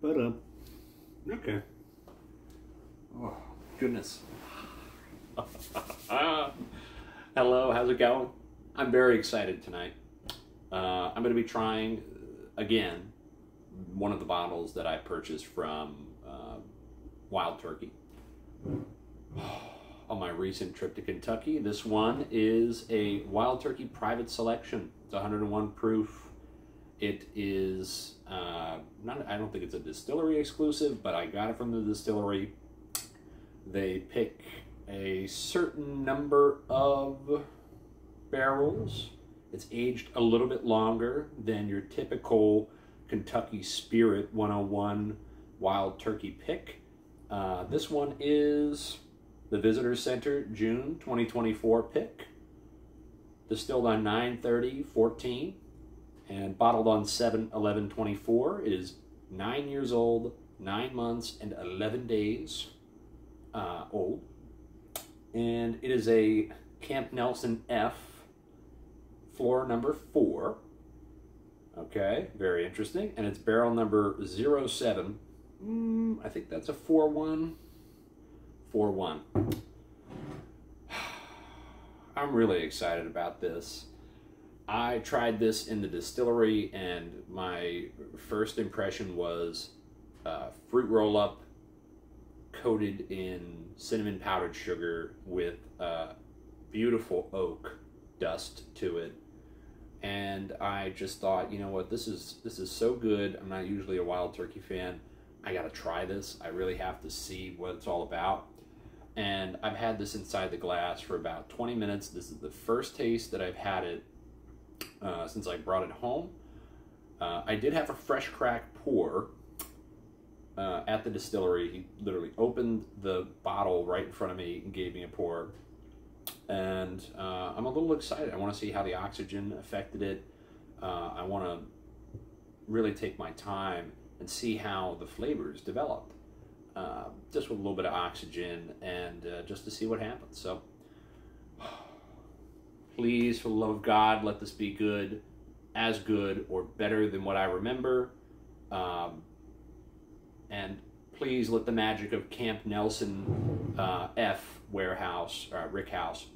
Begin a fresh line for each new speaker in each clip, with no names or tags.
But, okay. Oh, goodness. Hello, how's it going? I'm very excited tonight. I'm going to be trying, again, one of the bottles that I purchased from Wild Turkey on my recent trip to Kentucky. This one is a Wild Turkey Private Selection. It's 101 proof. It is I don't think it's a distillery exclusive, but I got it from the distillery. They pick a certain number of barrels. It's aged a little bit longer than your typical Kentucky Spirit 101 Wild Turkey pick. This one is the Visitor Center June 2024 pick. Distilled on 9/30/14 and bottled on 7/11/24. It is 9 years old, 9 months, and 11 days old. And it is a Camp Nelson F, floor number 4. Okay, very interesting. And it's barrel number 07. I think that's a 4-1. 4-1. I'm really excited about this. I tried this in the distillery, and my first impression was fruit roll-up coated in cinnamon powdered sugar with beautiful oak dust to it. And I just thought, you know what, this is so good. I'm not usually a Wild Turkey fan. I gotta try this. I really have to see what it's all about. And I've had this inside the glass for about 20 minutes. This is the first taste that I've had it since I brought it home. I did have a fresh crack pour at the distillery. He literally opened the bottle right in front of me and gave me a pour. And I'm a little excited. I want to see how the oxygen affected it. I want to really take my time and see how the flavors developed. Just with a little bit of oxygen and just to see what happens. So please, for the love of God, let this be good, as good or better than what I remember. And please let the magic of Camp Nelson F warehouse, Rick House,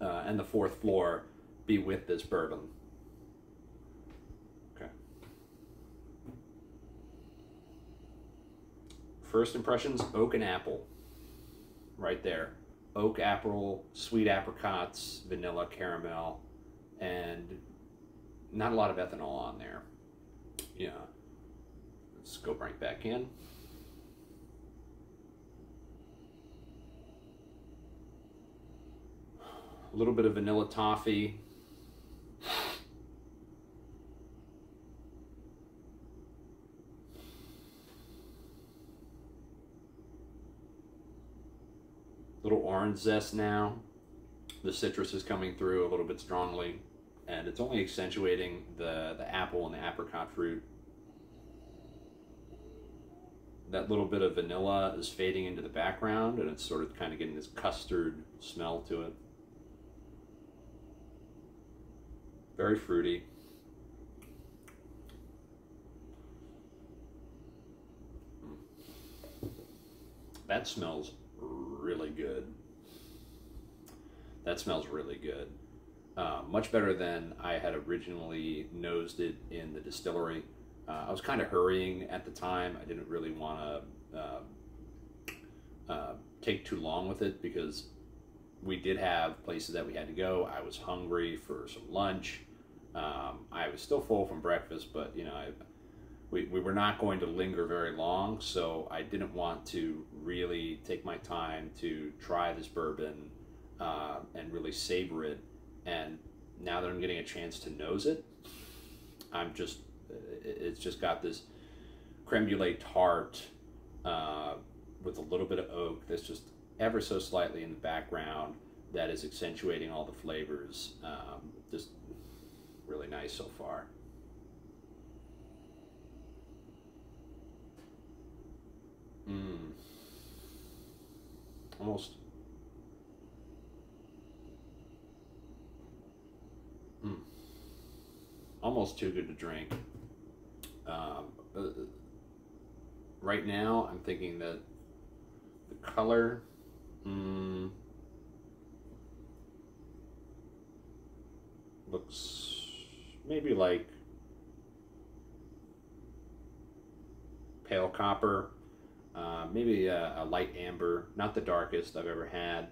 and the 4th floor be with this bourbon. Okay. First impressions, oak and apple. Right there. Oak, apple, sweet apricots, vanilla, caramel, and not a lot of ethanol on there. Yeah. Let's go right back in. A little bit of vanilla toffee. Little orange zest now. The citrus is coming through a little bit strongly, and it's only accentuating the apple and the apricot fruit. That little bit of vanilla is fading into the background, and it's sort of kind of getting this custard smell to it. Very fruity. That smells really good. That smells really good. Much better than I had originally nosed it in the distillery. I was kind of hurrying at the time. I didn't really want to take too long with it because we did have places that we had to go. I was hungry for some lunch. I was still full from breakfast, but you know, we were not going to linger very long, so I didn't want to really take my time to try this bourbon and really savor it. And now that I'm getting a chance to nose it, it's just got this creme brulee tart with a little bit of oak that's just ever so slightly in the background that is accentuating all the flavors. Just really nice so far. Almost too good to drink. right now, I'm thinking that the color, looks maybe like pale copper, maybe a light amber, not the darkest I've ever had.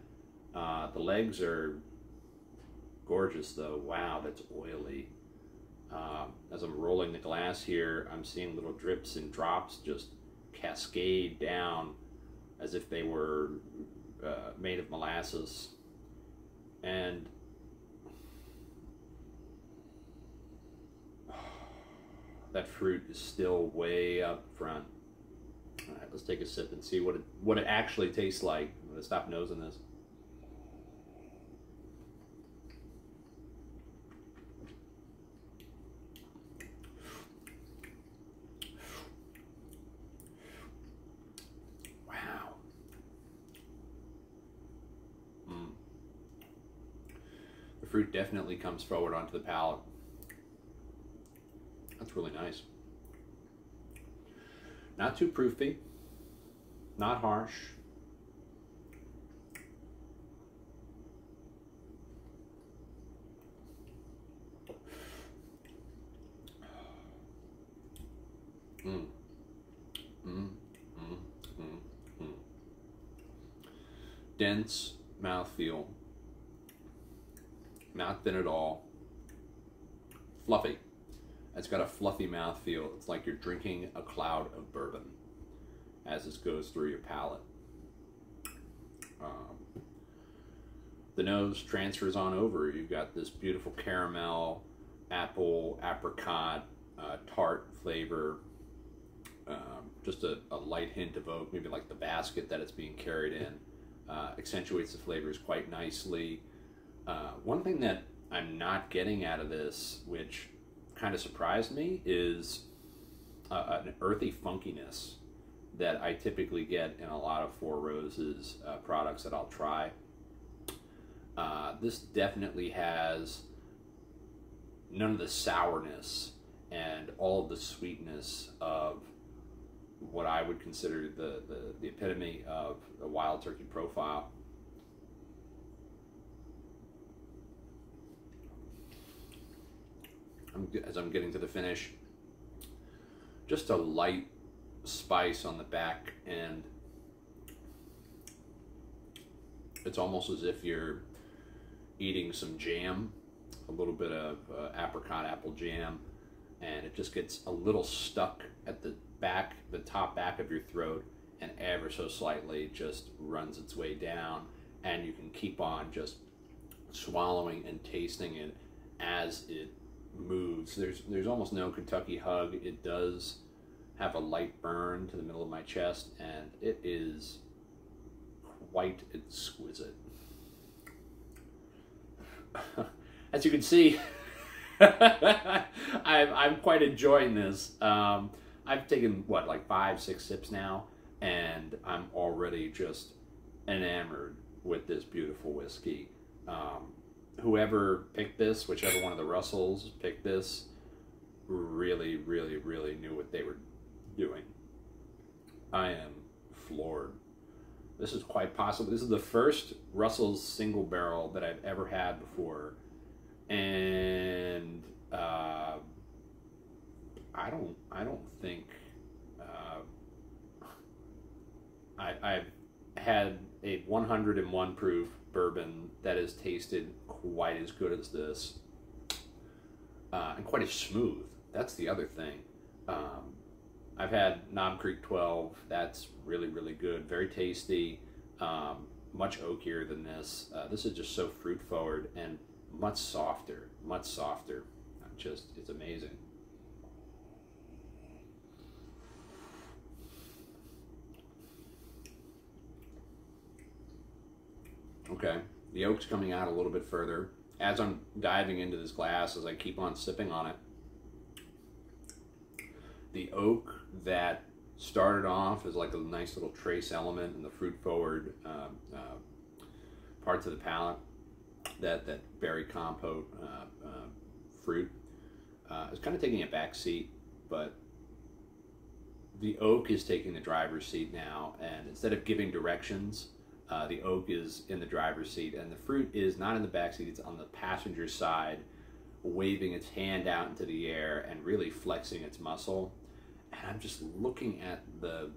The legs are gorgeous though. Wow, that's oily. As I'm rolling the glass here, I'm seeing little drips and drops just cascade down as if they were made of molasses. And that fruit is still way up front. All right, let's take a sip and see what it actually tastes like. I'm gonna stop nosing this. Wow. The fruit definitely comes forward onto the palate. That's really nice. Not too proofy, not harsh. Dense mouthfeel, not thin at all. Fluffy. It's got a fluffy mouthfeel. It's like you're drinking a cloud of bourbon as this goes through your palate. The nose transfers on over. You've got this beautiful caramel, apple, apricot, tart flavor. Just a light hint of oak, maybe like the basket that it's being carried in. Accentuates the flavors quite nicely. One thing that I'm not getting out of this, which kind of surprised me, is an earthy funkiness that I typically get in a lot of Four Roses products that I'll try. This definitely has none of the sourness and all of the sweetness of what I would consider the epitome of a wild turkey profile. As I'm getting to the finish, just a light spice on the back end. It's almost as if you're eating some jam, a little bit of apricot apple jam, and it just gets a little stuck at the back, the top back of your throat, and ever so slightly just runs its way down, and you can keep on just swallowing and tasting it as it moves. There's almost no Kentucky hug. It does have a light burn to the middle of my chest, and it is quite exquisite. As you can see, I'm quite enjoying this. I've taken, what, like 5-6 sips now, and I'm already just enamored with this beautiful whiskey. Whoever picked this, whichever one of the Russels picked this, really, really, really knew what they were doing. I am floored. This is quite possible. This is the first Russell's single barrel that I've ever had before, and I don't think I've had a 101 proof bourbon that has tasted quite as good as this, and quite as smooth. That's the other thing. I've had Knob Creek 12. That's really, really good. Very tasty. Much oakier than this. This is just so fruit forward and much softer. Much softer. It's amazing. Okay, the oak's coming out a little bit further. As I'm diving into this glass, as I keep on sipping on it, the oak that started off as like a nice little trace element in the fruit forward parts of the palate, that berry compote fruit is kind of taking a back seat, but the oak is taking the driver's seat now, and instead of giving directions, the oak is in the driver's seat, and the fruit is not in the back seat, it's on the passenger side, waving its hand out into the air and really flexing its muscle. And I'm just looking at the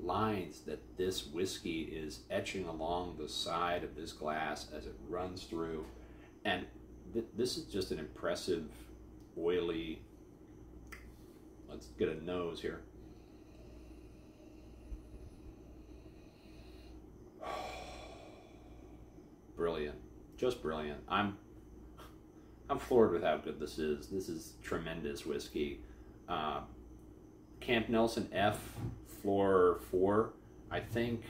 lines that this whiskey is etching along the side of this glass as it runs through. And this is just an impressive, oily, let's get a nose here. Brilliant, just brilliant. I'm floored with how good this is. This is tremendous whiskey. Camp Nelson F, floor 4. I think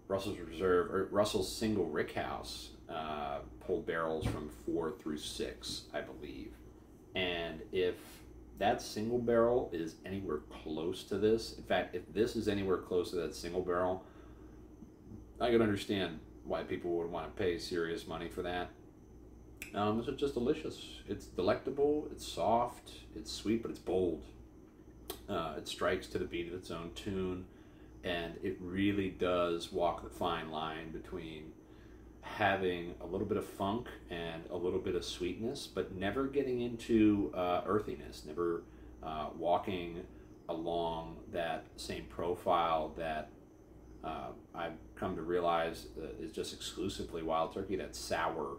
Russel's Reserve, or Russell's Single Rickhouse, pulled barrels from 4 through 6, I believe. And if that single barrel is anywhere close to this, in fact, if this is anywhere close to that single barrel, I can understand why people would want to pay serious money for that. It's just delicious. It's delectable, it's soft, it's sweet, but it's bold. It strikes to the beat of its own tune, and it really does walk the fine line between having a little bit of funk and a little bit of sweetness, but never getting into earthiness, never walking along that same profile that I've come to realize is just exclusively Wild Turkey, that sour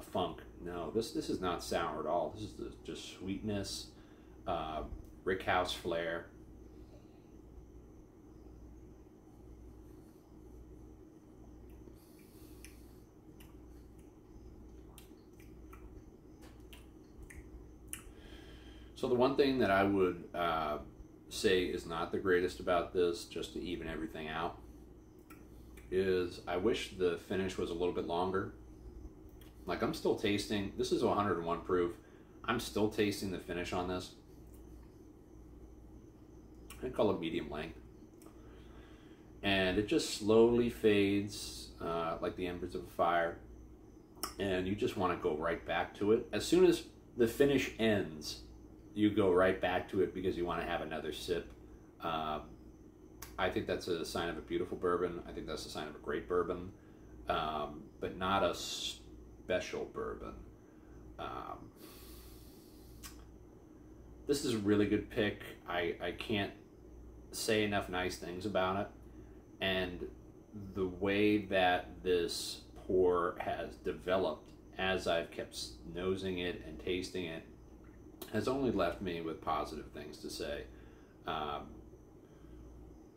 funk. No, this is not sour at all. This is just sweetness, rickhouse flair. So the one thing that I would say is not the greatest about this, just to even everything out, is I wish the finish was a little bit longer. Like, I'm still tasting, this is 101 proof, I'm still tasting the finish on this. I call it medium length. And it just slowly fades like the embers of a fire. And you just want to go right back to it. As soon as the finish ends, you go right back to it because you want to have another sip. I think that's a sign of a beautiful bourbon. I think that's a sign of a great bourbon, but not a special bourbon. This is a really good pick. I can't say enough nice things about it. And the way that this pour has developed as I've kept nosing it and tasting it has only left me with positive things to say.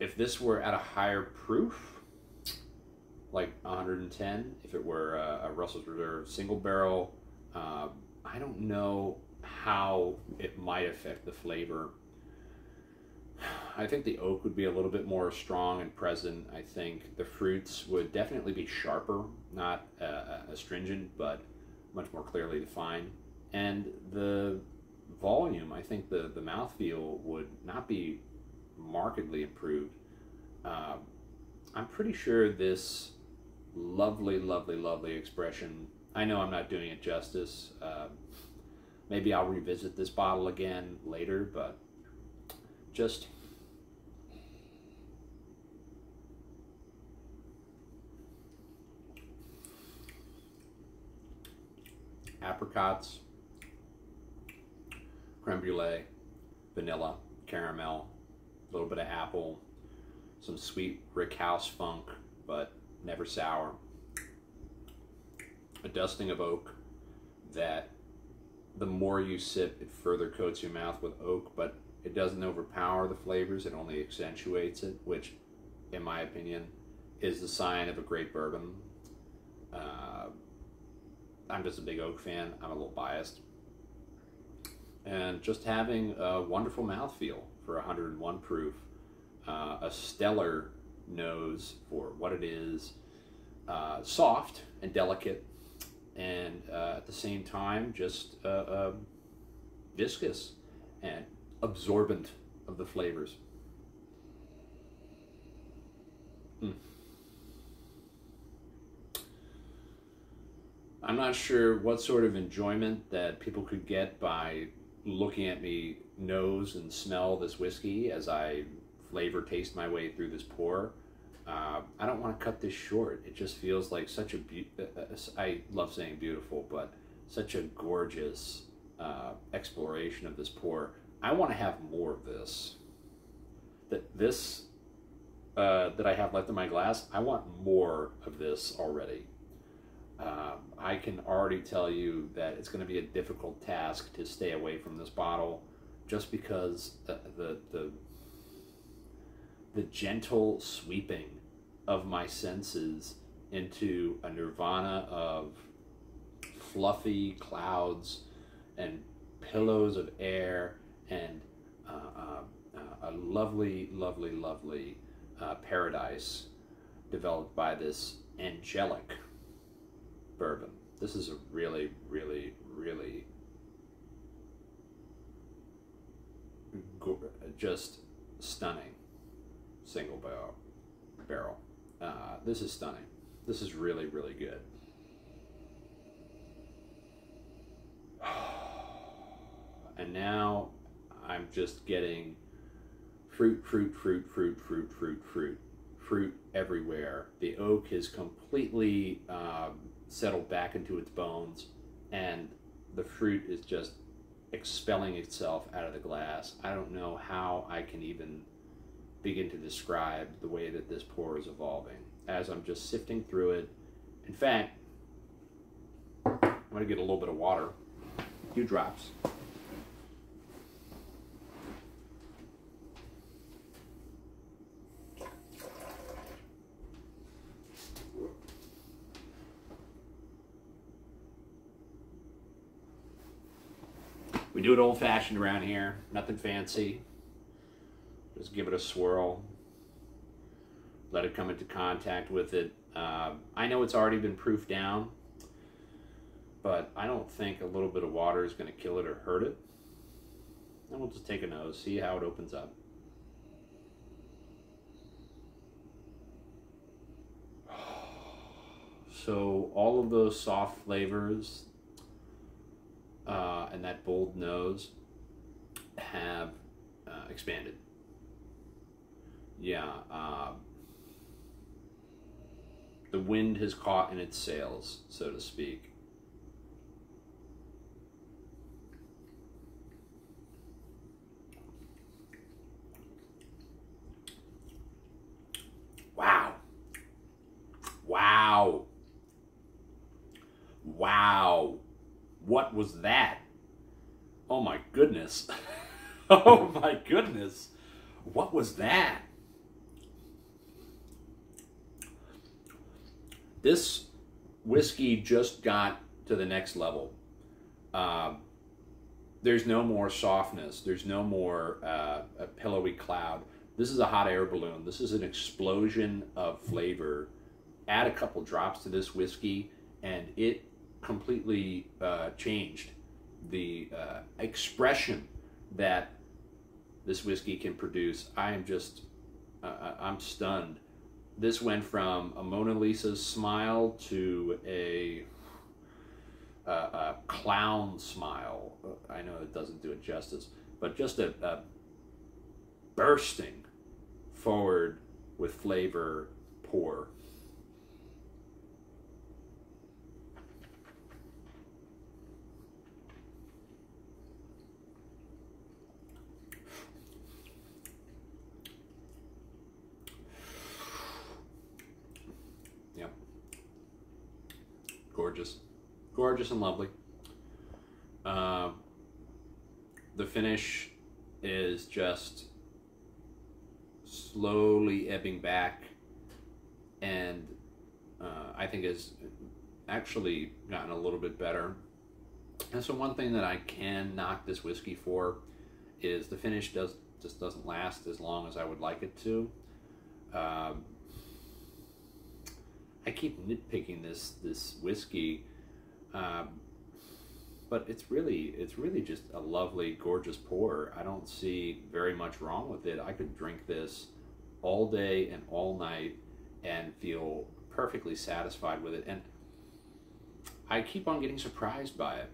If this were at a higher proof, like 110, if it were a Russell's Reserve single barrel, I don't know how it might affect the flavor. I think the oak would be a little bit more strong and present. I think the fruits would definitely be sharper, not astringent, but much more clearly defined. And the volume, I think the mouthfeel would not be markedly improved. I'm pretty sure this lovely, lovely, lovely expression, I know I'm not doing it justice. Maybe I'll revisit this bottle again later, but just apricots, creme brulee, vanilla, caramel, a little bit of apple, some sweet rickhouse funk, but never sour. A dusting of oak that the more you sip, it further coats your mouth with oak, but it doesn't overpower the flavors, it only accentuates it, which, in my opinion, is the sign of a great bourbon. I'm just a big oak fan. I'm a little biased. And just having a wonderful mouthfeel for 101 proof, a stellar nose for what it is, soft and delicate, and at the same time just viscous and absorbent of the flavors. I'm not sure what sort of enjoyment that people could get by looking at me nose and smell this whiskey as I flavor taste my way through this pour. I don't want to cut this short. It just feels like such a I love saying beautiful, but such a gorgeous exploration of this pour. I want to have more of this. That I have left in my glass, I want more of this already. I can already tell you that it's going to be a difficult task to stay away from this bottle, just because the gentle sweeping of my senses into a nirvana of fluffy clouds and pillows of air and a lovely, lovely, lovely paradise developed by this angelic bourbon. This is a really, really, really just stunning single barrel. This is stunning. This is really, really good. And now I'm just getting fruit everywhere. The oak is completely settled back into its bones, and the fruit is just expelling itself out of the glass. I don't know how I can even begin to describe the way that this pour is evolving as I'm just sifting through it. In fact, I'm going to get a little bit of water, a few drops. We do it old-fashioned around here, nothing fancy. Just give it a swirl. Let it come into contact with it. I know it's already been proofed down, but I don't think a little bit of water is going to kill it or hurt it. And we'll just take a nose, see how it opens up. So all of those soft flavors and that bold nose have expanded. Yeah, the wind has caught in its sails, so to speak. Wow. Wow. Wow. What was that? Oh my goodness. Oh my goodness. What was that? This whiskey just got to the next level. There's no more softness. There's no more a pillowy cloud. This is a hot air balloon. This is an explosion of flavor. Add a couple drops to this whiskey and it completely changed the expression that this whiskey can produce. I am just, I'm stunned. This went from a Mona Lisa's smile to a clown smile. I know it doesn't do it justice, but just a bursting forward with flavor pour. Gorgeous. Gorgeous and lovely. The finish is just slowly ebbing back, and I think has actually gotten a little bit better. And so one thing that I can knock this whiskey for is the finish just doesn't last as long as I would like it to. I keep nitpicking this whiskey, but it's really just a lovely, gorgeous pour. I don't see very much wrong with it. I could drink this all day and all night and feel perfectly satisfied with it. And I keep on getting surprised by it.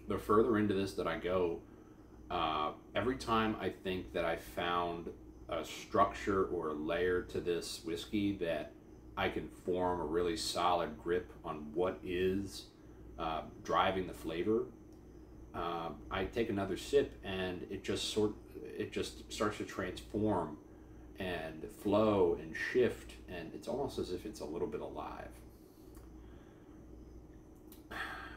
the further into this that I go, every time I think that I found a structure or a layer to this whiskey that I can form a really solid grip on what is driving the flavor, I take another sip and it just starts to transform and flow and shift, and it's almost as if it's a little bit alive.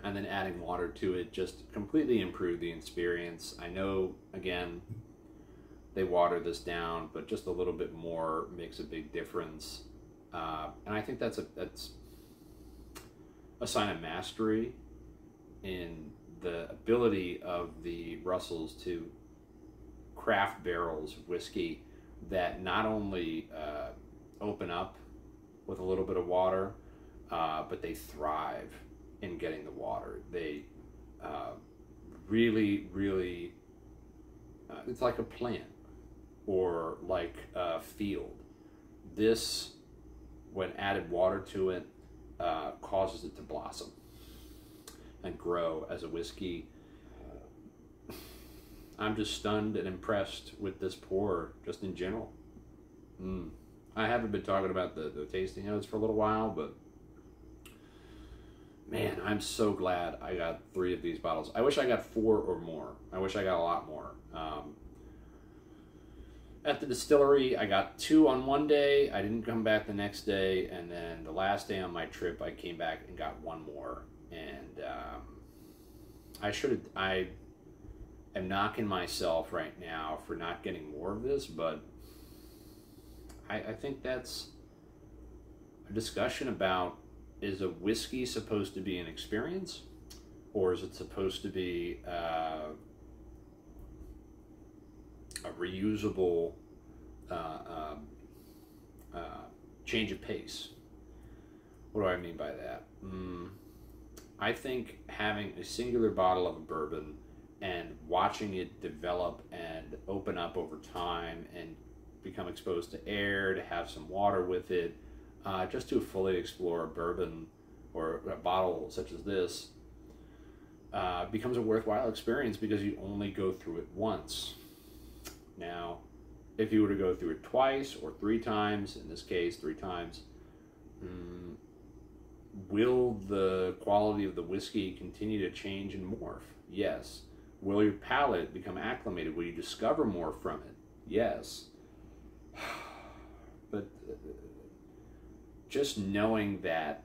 And then adding water to it just completely improved the experience. I know, again, they water this down, but just a little bit more makes a big difference. And I think that's a sign of mastery in the ability of the Russells to craft barrels of whiskey that not only open up with a little bit of water, but they thrive in getting the water. They really, really, it's like a plant or like a field. This, when added water to it, causes it to blossom and grow as a whiskey. I'm just stunned and impressed with this pour, just in general. I haven't been talking about the tasting notes for a little while, but man, I'm so glad I got 3 of these bottles. I wish I got 4 or more. I wish I got a lot more. At the distillery, I got 2 on one day. I didn't come back the next day, and then the last day on my trip, I came back and got 1 more. And I am knocking myself right now for not getting more of this, but I think that's a discussion about, is a whiskey supposed to be an experience, or is it supposed to be a reusable change of pace? What do I mean by that? I think having a singular bottle of a bourbon and watching it develop and open up over time and become exposed to air, to have some water with it, just to fully explore a bourbon or a bottle such as this, becomes a worthwhile experience because you only go through it once. Now, if you were to go through it twice or 3 times, in this case 3 times, will the quality of the whiskey continue to change and morph? Yes. Will your palate become acclimated? Will you discover more from it? Yes. But just knowing that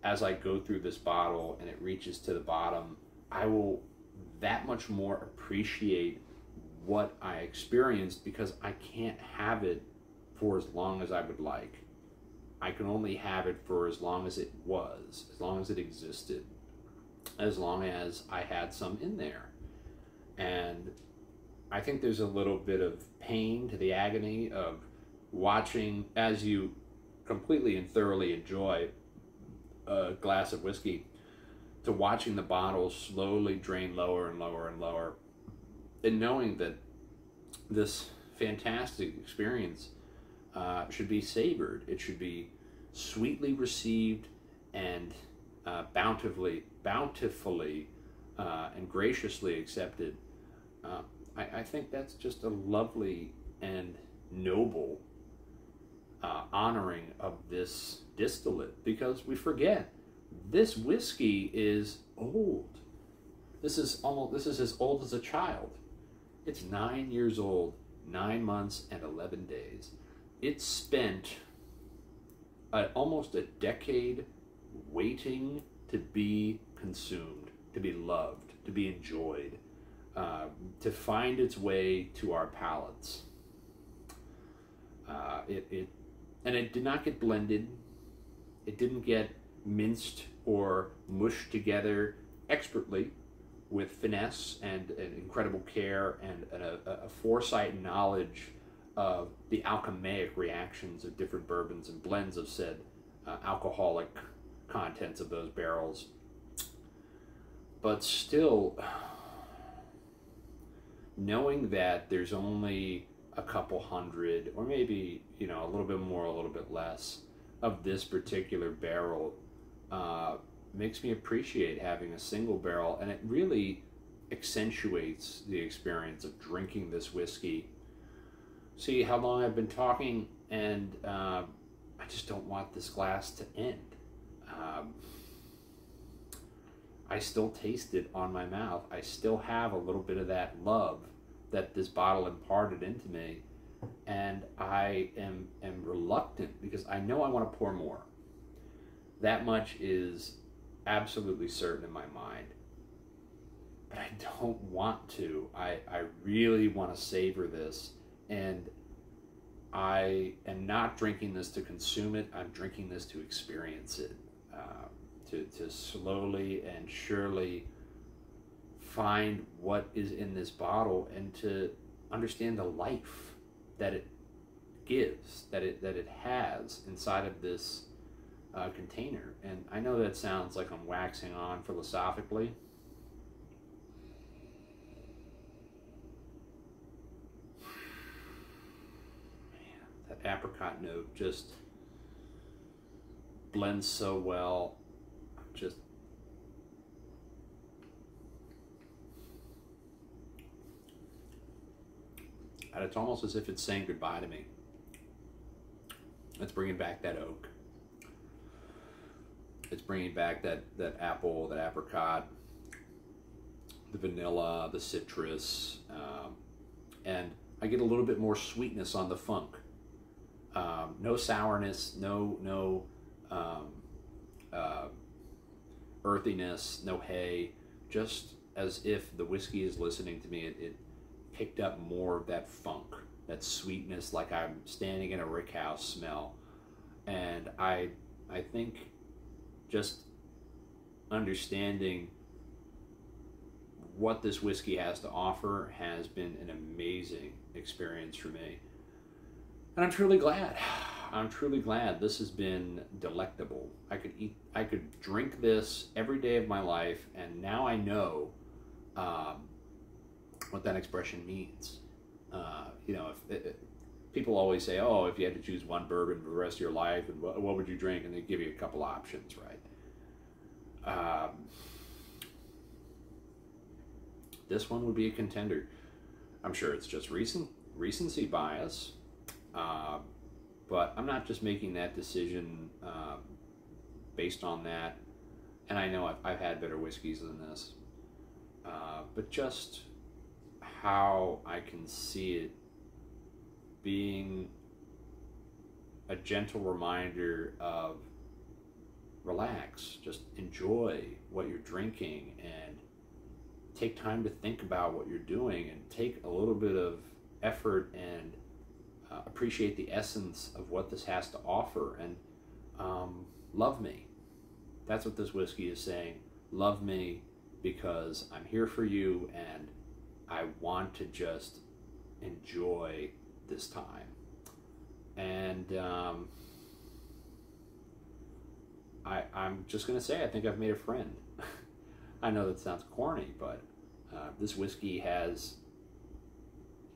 as I go through this bottle and it reaches to the bottom, I will that much more appreciate what I experienced, because I can't have it for as long as I would like. I can only have it for as long as it was, as long as it existed, as long as I had some in there. And I think there's a little bit of pain to the agony of watching as you completely and thoroughly enjoy a glass of whiskey, to watching the bottle slowly drain lower and lower and lower, and knowing that this fantastic experience should be savored. It should be sweetly received and bountifully and graciously accepted. I think that's just a lovely and noble honoring of this distillate, because we forget this whiskey is old. This is as old as a child. It's 9 years old, 9 months and 11 days. It spent almost a decade waiting to be consumed, to be loved, to be enjoyed, to find its way to our palates. And it did not get blended. It didn't get minced or mushed together expertly with finesse and incredible care and a foresight and knowledge of the alchemic reactions of different bourbons and blends of said alcoholic contents of those barrels. But still, knowing that there's only a couple hundred, or maybe, you know, a little bit more, a little bit less, of this particular barrel, makes me appreciate having a single barrel, and it really accentuates the experience of drinking this whiskey. See how long I've been talking, and I just don't want this glass to end. I still taste it on my mouth. I still have a little bit of that love that this bottle imparted into me, and I am reluctant because I know I want to pour more. That much is absolutely certain in my mind. But I don't want to. I really want to savor this, and I am not drinking this to consume it. I'm drinking this to experience it, to slowly and surely find what is in this bottle, and to understand the life that it gives, that it has inside of this container. And I know that sounds like I'm waxing on philosophically. Man, that apricot note just blends so well. Just and it's almost as if it's saying goodbye to me. It's bringing back that oak. It's bringing back that apple, that apricot, the vanilla, the citrus, and I get a little bit more sweetness on the funk. No sourness, no earthiness, no hay. Just as if the whiskey is listening to me, it picked up more of that funk, that sweetness, like I'm standing in a rick house smell. And I think just understanding what this whiskey has to offer has been an amazing experience for me. And I'm truly glad. I'm truly glad this has been delectable. I could drink this every day of my life, and now I know what that expression means. You know, if people always say, "Oh, if you had to choose one bourbon for the rest of your life, and what would you drink?" and they give you a couple options, right? This one would be a contender. I'm sure it's just recency bias, but I'm not just making that decision based on that. And I know I've had better whiskeys than this, but just how I can see it being a gentle reminder of relax, just enjoy what you're drinking, and take time to think about what you're doing, and take a little bit of effort and appreciate the essence of what this has to offer, and love me. That's what this whiskey is saying. Love me, because I'm here for you, and I want to just enjoy this time. And I'm just going to say, I think I've made a friend. I know that sounds corny, but this whiskey has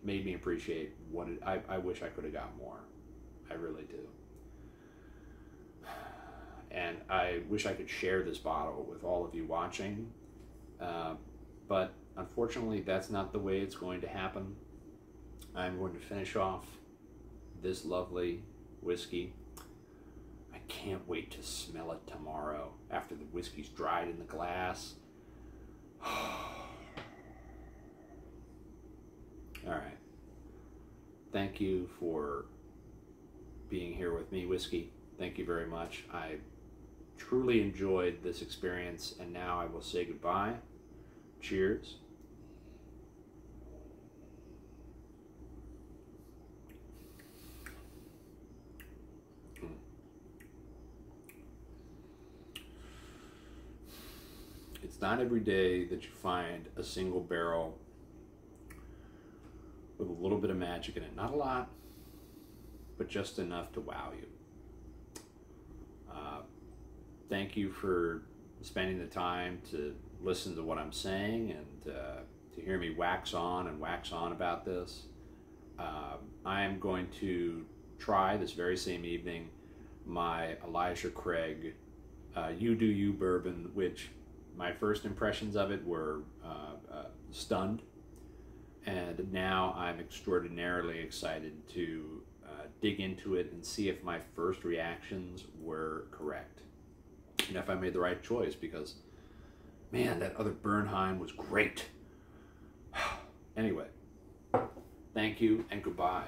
made me appreciate what I wish I could have got more. I really do. And I wish I could share this bottle with all of you watching, but unfortunately that's not the way it's going to happen. I'm going to finish off this lovely whiskey. I can't wait to smell it tomorrow after the whiskey's dried in the glass. All right. Thank you for being here with me, whiskey. Thank you very much. I truly enjoyed this experience, and now I will say goodbye. Cheers. It's not every day that you find a single barrel with a little bit of magic in it. Not a lot, but just enough to wow you. Thank you for spending the time to listen to what I'm saying, and to hear me wax on and wax on about this. I am going to try this very same evening my Elijah Craig You Do You bourbon, which my first impressions of it were stunned. And now I'm extraordinarily excited to dig into it and see if my first reactions were correct. And if I made the right choice, because, man, that other Bernheim was great. Anyway, thank you and goodbye.